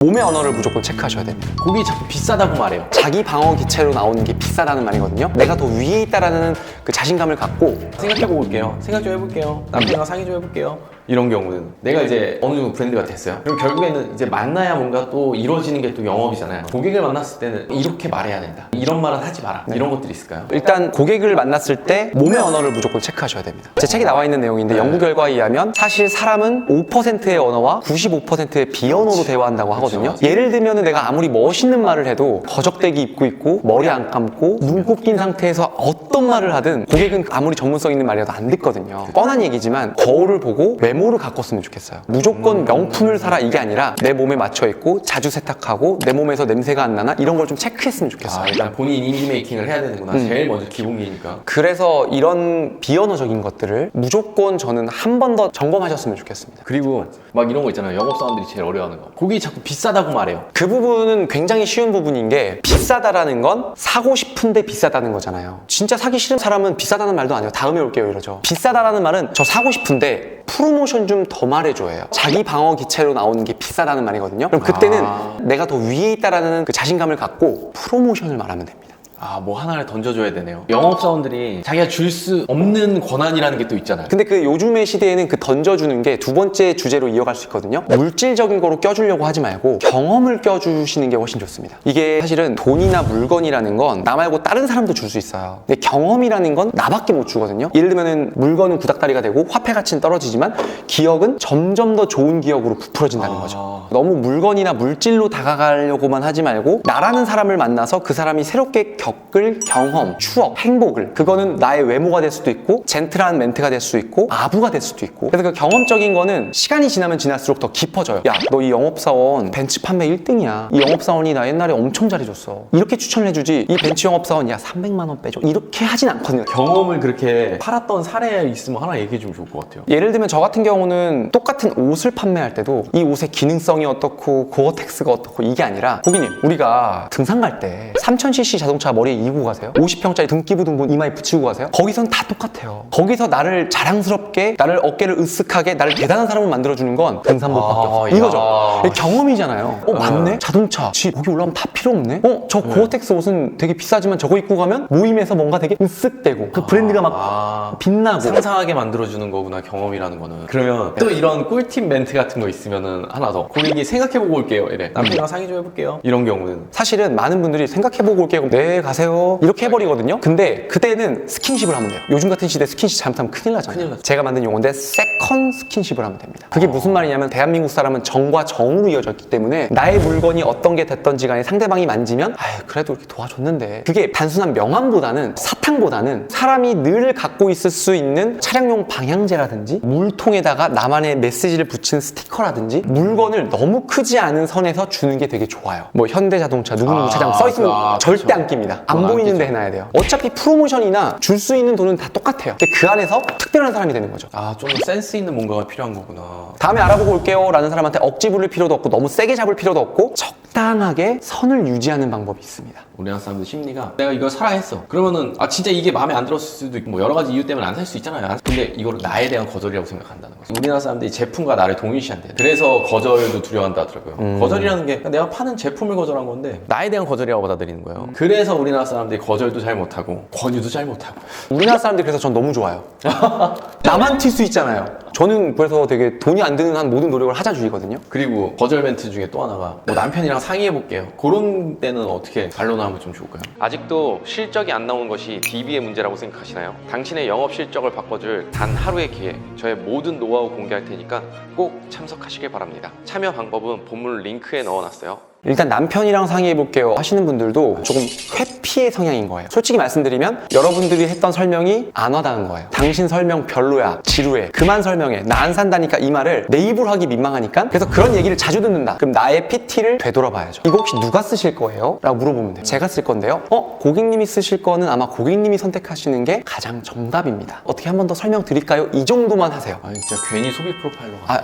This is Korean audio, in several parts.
몸의 언어를 무조건 체크하셔야 됩니다. 고객이 자꾸 비싸다고 말해요. 자기 방어 기체로 나오는 게 비싸다는 말이거든요. 내가 더 위에 있다라는 그 자신감을 갖고 생각해보고 올게요. 생각 좀 해볼게요. 남편이랑 상의 좀 해볼게요. 이런 경우는 내가 이제 어느 정도 브랜드가 됐어요. 그럼 결국에는 이제 만나야 뭔가 또 이루어지는 게 또 영업이잖아요. 고객을 만났을 때는 이렇게 말해야 된다. 이런 말은 하지 마라. 이런 것들이 있을까요? 일단 고객을 만났을 때 몸의 언어를 무조건 체크하셔야 됩니다. 제 책에 나와 있는 내용인데 연구 결과에 의하면 사실 사람은 5%의 언어와 95%의 비언어로 대화한다고 하거든요. 예를 들면 내가 아무리 멋있는 말을 해도 거적대기 입고 있고 머리 안 감고 눈 꼽긴 상태에서 어떤 말을 하든 고객은 아무리 전문성 있는 말이라도 안 듣거든요. 뻔한 얘기지만 거울을 보고 외모를 가꿨으면 좋겠어요. 무조건 명품을 사라 이게 아니라 내 몸에 맞춰 있고 자주 세탁하고 내 몸에서 냄새가 안 나나 이런 걸 좀 체크했으면 좋겠어요. 일단 본인 이미지 메이킹을 해야 되는구나. 제일 먼저 기본기니까. 그래서 이런 비언어적인 것들을 무조건 저는 한 번 더 점검하셨으면 좋겠습니다. 그리고 막 이런 거 있잖아요. 영업사원들이 제일 어려워하는 거. 고객이 자꾸 비싸다고 말해요. 그 부분은 굉장히 쉬운 부분인 게 비싸다라는 건 사고 싶은데 비싸다는 거잖아요. 진짜 사기 싫은 사람은 비싸다는 말도 안 해요. 다음에 올게요 이러죠. 비싸다라는 말은 저 사고 싶은데 프로모션 좀 더 말해줘요. 자기 방어 기체로 나오는 게 비싸다는 말이거든요. 그럼 그때는 내가 더 위에 있다라는 그 자신감을 갖고 프로모션을 말하면 됩니다. 뭐 하나를 던져줘야 되네요. 영업사원들이 자기가 줄 수 없는 권한이라는 게 또 있잖아요. 근데 그 요즘의 시대에는 그 던져주는 게 두 번째 주제로 이어갈 수 있거든요. 물질적인 거로 껴주려고 하지 말고 경험을 껴주시는 게 훨씬 좋습니다. 이게 사실은 돈이나 물건이라는 건 나 말고 다른 사람도 줄 수 있어요. 근데 경험이라는 건 나밖에 못 주거든요. 예를 들면 물건은 구닥다리가 되고 화폐 가치는 떨어지지만 기억은 점점 더 좋은 기억으로 부풀어진다는 거죠. 너무 물건이나 물질로 다가가려고만 하지 말고 나라는 사람을 만나서 그 사람이 새롭게 겪을 경험, 추억, 행복을 그거는 나의 외모가 될 수도 있고 젠틀한 멘트가 될 수 있고 아부가 될 수도 있고 그래서 그 경험적인 거는 시간이 지나면 지날수록 더 깊어져요. 야, 너 이 영업사원 벤츠 판매 1등이야. 이 영업사원이 나 옛날에 엄청 잘해줬어. 이렇게 추천을 해주지 이 벤츠 영업사원 야 300만 원 빼줘. 이렇게 하진 않거든요. 경험을 그렇게 팔았던 사례 있으면 하나 얘기해주면 좋을 것 같아요. 예를 들면 저 같은 경우는 똑같은 옷을 판매할 때도 이 옷의 기능성이 어떻고 고어텍스가 어떻고 이게 아니라 고객님 우리가 등산 갈 때 3000cc 자동차 머리에 이고 가세요? 50평짜리 등기부 등본 이마에 붙이고 가세요? 거기선 다 똑같아요. 거기서 나를 자랑스럽게 나를 어깨를 으쓱하게 나를 대단한 사람을 만들어주는 건 등산복밖에 없어요. 이거죠. 경험이잖아요. 맞네? 자동차, 집 거기 올라가면 다 필요 없네? 저 고어텍스 옷은 되게 비싸지만 저거 입고 가면 모임에서 뭔가 되게 으쓱대고 그 브랜드가 막 빛나고 상상하게 만들어주는 거구나 경험이라는 거는. 그러면 또 이런 꿀팁 멘트 같은 거 있으면은 하나 더. 고객이 생각해보고 올게요 이래. 남편이랑 상의 좀 해볼게요. 이런 경우는 사실은 많은 분들이 생각해보고 올게요. 네 가세요 이렇게 해버리거든요. 근데 그때는 스킨십을 하면 돼요. 요즘 같은 시대에 스킨십 잘못하면 큰일 나잖아요. 큰일 나죠. 제가 만든 용어인데 세컨 스킨십을 하면 됩니다. 그게 무슨 말이냐면 대한민국 사람은 정과 정으로 이어졌기 때문에 나의 물건이 어떤 게 됐던지 간에 상대방이 만지면 아유 그래도 이렇게 도와줬는데 그게 단순한 명함보다는 사탕보다는 사람이 늘 갖고 있을 수 있는 차량용 방향제라든지 물통에다가 나만의 메시지를 붙이는 스티커라든지 물건을 너무 크지 않은 선에서 주는 게 되게 좋아요. 뭐 현대자동차 누구누구 차량 써있으면 절대 그쵸. 안 낍니다. 안 그건 안 보이는 데 끼죠. 해놔야 돼요. 어차피 프로모션이나 줄 수 있는 돈은 다 똑같아요. 근데 그 안에서 특별한 사람이 되는 거죠. 좀 더 센스 있는 뭔가가 필요한 거구나. 다음에 알아보고 올게요 라는 사람한테 억지 부릴 필요도 없고 너무 세게 잡을 필요도 없고 적당하게 선을 유지하는 방법이 있습니다. 우리나라 사람들 심리가 내가 이걸 사라 했어. 그러면은 진짜 이게 마음에 안 들었을 수도 있고 뭐 여러 가지 이유 때문에 안 살 수 있잖아요. 근데 이거를 나에 대한 거절이라고 생각한다는 거죠. 우리나라 사람들이 제품과 나를 동일시한대요. 그래서 거절도 두려워한다 하더라고요. 거절이라는 게 내가 파는 제품을 거절한 건데 나에 대한 거절이라고 받아들이는 거예요. 그래서 우리나라 사람들이 거절도 잘 못하고 권유도 잘 못하고. 우리나라 사람들이 그래서 전 너무 좋아요. 나만 튈 수 있잖아요. 저는 그래서 되게 돈이 안 드는 한 모든 노력을 하자주의거든요. 그리고 거절 멘트 중에 또 하나가 뭐 남편이랑 상의해볼게요. 그런 때는 어떻게 반론하면 좀 좋을까요? 아직도 실적이 안 나오는 것이 DB의 문제라고 생각하시나요? 당신의 영업 실적을 바꿔줄 단 하루의 기회, 저의 모든 노하우 공개할 테니까 꼭 참석하시길 바랍니다. 참여 방법은 본문 링크에 넣어놨어요. 일단 남편이랑 상의해볼게요 하시는 분들도 조금 회피의 성향인 거예요. 솔직히 말씀드리면 여러분들이 했던 설명이 안 와닿은 거예요. 당신 설명 별로야, 지루해, 그만 설명해, 나 안 산다니까 이 말을 내 입으로 하기 민망하니까 그래서 그런 얘기를 자주 듣는다. 그럼 나의 PT를 되돌아봐야죠. 이거 혹시 누가 쓰실 거예요? 라고 물어보면 돼요. 제가 쓸 건데요. 고객님이 쓰실 거는 아마 고객님이 선택하시는 게 가장 정답입니다. 어떻게 한 번 더 설명드릴까요? 이 정도만 하세요. 진짜 괜히 소비 프로파일러가.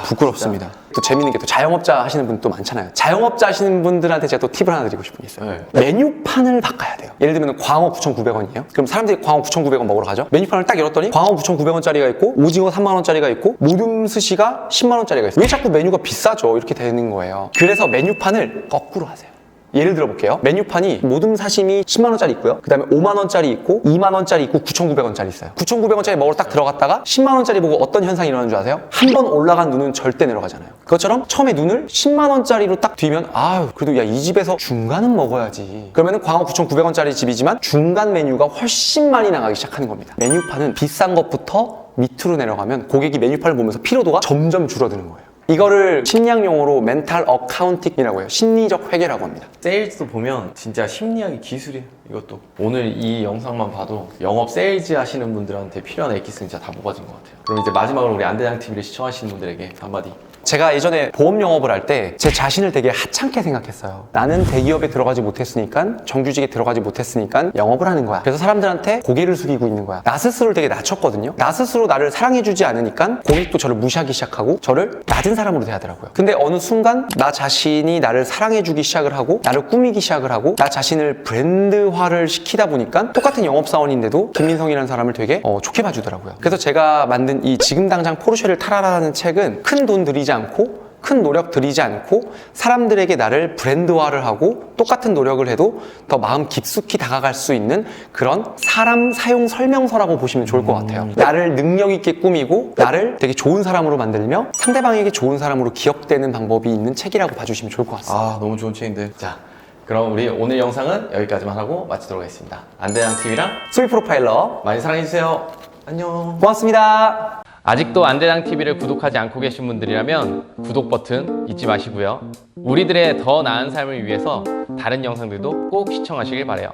부끄럽습니다. 또 재밌는 게 또 자영업자 하시는 분 또 많잖아요. 자영업 자영업자 하시는 분들한테 제가 또 팁을 하나 드리고 싶은 게 있어요. 네. 메뉴판을 바꿔야 돼요. 예를 들면 광어 9,900원이에요. 그럼 사람들이 광어 9,900원 먹으러 가죠. 메뉴판을 딱 열었더니 광어 9,900원짜리가 있고 오징어 3만원짜리가 있고 모듬 스시가 10만원짜리가 있어요. 왜 자꾸 메뉴가 비싸죠? 이렇게 되는 거예요. 그래서 메뉴판을 거꾸로 하세요. 예를 들어 볼게요. 메뉴판이 모듬 사시미 10만원짜리 있고요. 그 다음에 5만원짜리 있고 2만원짜리 있고 9,900원짜리 있어요. 9,900원짜리 먹으러 딱 들어갔다가 10만원짜리 보고 어떤 현상이 일어나는 줄 아세요? 한 번 올라간 눈은 절대 내려가잖아요. 그것처럼 처음에 눈을 10만원짜리로 딱 뒤면 아유 그래도 야 이 집에서 중간은 먹어야지. 그러면 광어 9,900원짜리 집이지만 중간 메뉴가 훨씬 많이 나가기 시작하는 겁니다. 메뉴판은 비싼 것부터 밑으로 내려가면 고객이 메뉴판을 보면서 피로도가 점점 줄어드는 거예요. 이거를 심리학 용어로 멘탈 어카운팅이라고 해요. 심리적 회계라고 합니다. 세일즈도 보면 진짜 심리학의 기술이에요. 이것도 오늘 이 영상만 봐도 영업 세일즈 하시는 분들한테 필요한 엑기스는 진짜 다 모아진 것 같아요. 그럼 이제 마지막으로 우리 안대장 TV를 시청하시는 분들에게 한마디. 제가 예전에 보험 영업을 할 때 제 자신을 되게 하찮게 생각했어요. 나는 대기업에 들어가지 못했으니까 정규직에 들어가지 못했으니까 영업을 하는 거야. 그래서 사람들한테 고개를 숙이고 있는 거야. 나 스스로를 되게 낮췄거든요. 나 스스로 나를 사랑해주지 않으니까 고객도 저를 무시하기 시작하고 저를 낮은 사람으로 대하더라고요. 근데 어느 순간 나 자신이 나를 사랑해주기 시작을 하고 나를 꾸미기 시작을 하고 나 자신을 브랜드화를 시키다 보니까 똑같은 영업사원인데도 김민성이라는 사람을 되게 좋게 봐주더라고요. 그래서 제가 만든 이 지금 당장 포르쉐를 타라라는 책은 큰 돈 들이지 않고 큰 노력 들이지 않고 사람들에게 나를 브랜드화를 하고 똑같은 노력을 해도 더 마음 깊숙이 다가갈 수 있는 그런 사람 사용 설명서라고 보시면 좋을 것 같아요. 나를 능력 있게 꾸미고 나를 되게 좋은 사람으로 만들며 상대방에게 좋은 사람으로 기억되는 방법이 있는 책이라고 봐주시면 좋을 것 같습니다. 아 너무 좋은 책인데. 자 그럼 우리 오늘 영상은 여기까지만 하고 마치도록 하겠습니다. 안대장 TV랑 소비 프로파일러 많이 사랑해주세요. 안녕. 고맙습니다. 아직도 안대장 TV를 구독하지 않고 계신 분들이라면 구독 버튼 잊지 마시고요. 우리들의 더 나은 삶을 위해서 다른 영상들도 꼭 시청하시길 바래요.